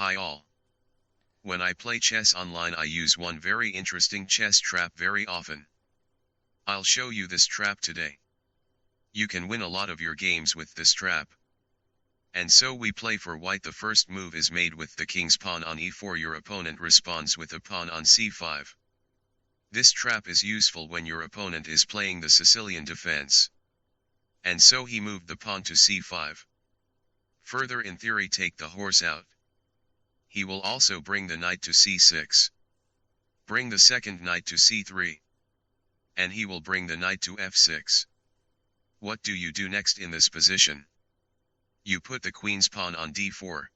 Hi all. When I play chess online I use one very interesting chess trap very often. I'll show you this trap today. You can win a lot of your games with this trap. And so we play for white. The first move is made with the king's pawn on e4. Your opponent responds with a pawn on c5. This trap is useful when your opponent is playing the Sicilian defense. And so he moved the pawn to c5. Further, in theory, take the horse out. He will also bring the knight to c6. Bring the second knight to c3. And he will bring the knight to f6. What do you do next in this position? You put the queen's pawn on d4.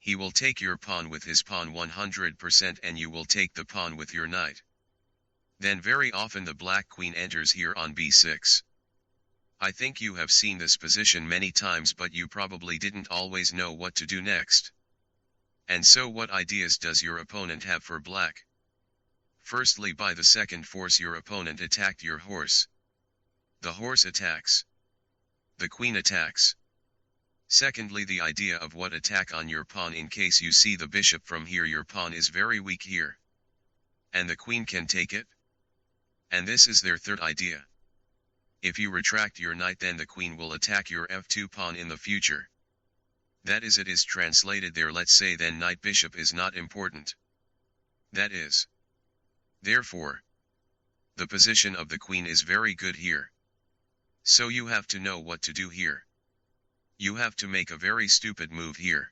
He will take your pawn with his pawn 100% and you will take the pawn with your knight. Then very often the black queen enters here on b6. I think you have seen this position many times, but you probably didn't always know what to do next. And so what ideas does your opponent have for black? Firstly, by the second force your opponent attacked your horse. The horse attacks. The queen attacks. Secondly, the idea of what attack on your pawn in case you see the bishop from here. Your pawn is very weak here. And the queen can take it. And this is their third idea. If you retract your knight, then the queen will attack your f2 pawn in the future. That is, it is translated there. Let's say then knight bishop is not important. That is. Therefore, the position of the queen is very good here. So you have to know what to do here. You have to make a very stupid move here.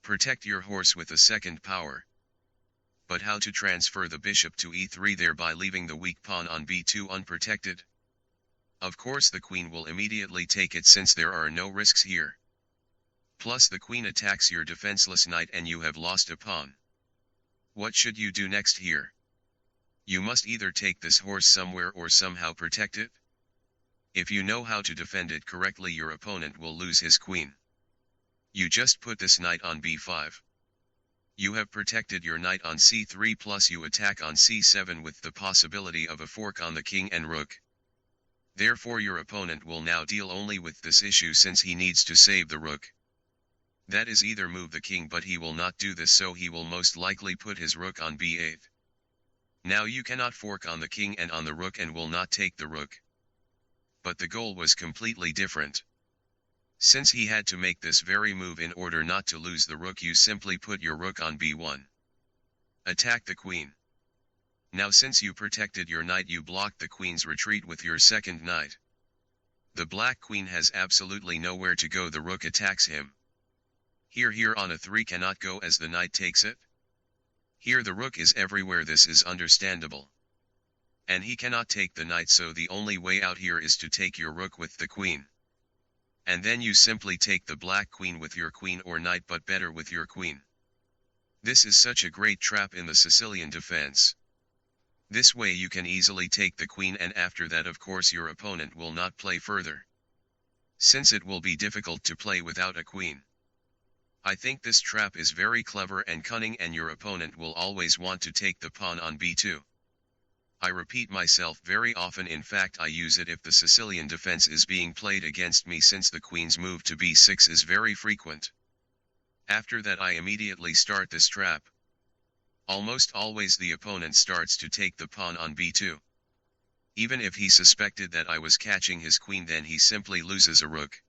Protect your horse with a second power. But how to transfer the bishop to e3, thereby leaving the weak pawn on b2 unprotected? Of course the queen will immediately take it since there are no risks here. Plus the queen attacks your defenseless knight and you have lost a pawn. What should you do next here? You must either take this horse somewhere or somehow protect it. If you know how to defend it correctly, your opponent will lose his queen. You just put this knight on b5. You have protected your knight on c3, plus you attack on c7 with the possibility of a fork on the king and rook. Therefore your opponent will now deal only with this issue since he needs to save the rook. That is, either move the king, but he will not do this, so he will most likely put his rook on b8. Now you cannot fork on the king and on the rook and will not take the rook. But the goal was completely different. Since he had to make this very move in order not to lose the rook, you simply put your rook on b1. Attack the queen. Now since you protected your knight, you blocked the queen's retreat with your second knight. The black queen has absolutely nowhere to go. The rook attacks him. Here on a3 cannot go as the knight takes it. Here the rook is everywhere. This is understandable. And he cannot take the knight, so the only way out here is to take your rook with the queen. And then you simply take the black queen with your queen or knight, but better with your queen. This is such a great trap in the Sicilian defense. This way you can easily take the queen, and after that of course your opponent will not play further. Since it will be difficult to play without a queen. I think this trap is very clever and cunning, and your opponent will always want to take the pawn on b2. I repeat myself very often. In fact, I use it if the Sicilian defense is being played against me, since the queen's move to b6 is very frequent. After that I immediately start this trap. Almost always the opponent starts to take the pawn on b2. Even if he suspected that I was catching his queen, then he simply loses a rook.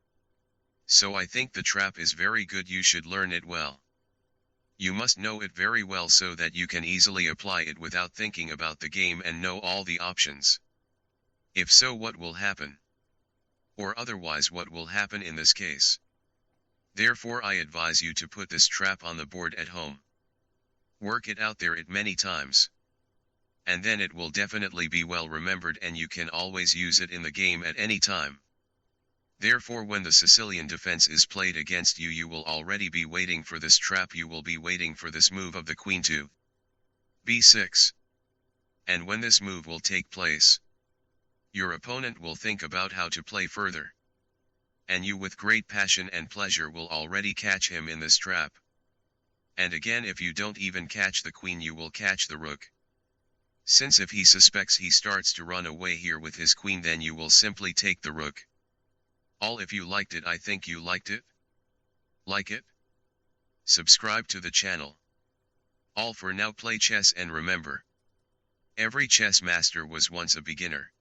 So I think the trap is very good. You should learn it well. You must know it very well so that you can easily apply it without thinking about the game and know all the options. If so, what will happen? Or otherwise, what will happen in this case? Therefore I advise you to put this trap on the board at home. Work it out there many times. And then it will definitely be well remembered, and you can always use it in the game at any time. Therefore when the Sicilian defense is played against you, you will already be waiting for this trap. You will be waiting for this move of the queen to b6. And when this move will take place, your opponent will think about how to play further. And you with great passion and pleasure will already catch him in this trap. And again, if you don't even catch the queen, you will catch the rook. Since if he suspects he starts to run away here with his queen, then you will simply take the rook. All if you liked it. I think you liked it. Like it? subscribe to the channel. All for now, play chess and remember, every chess master was once a beginner.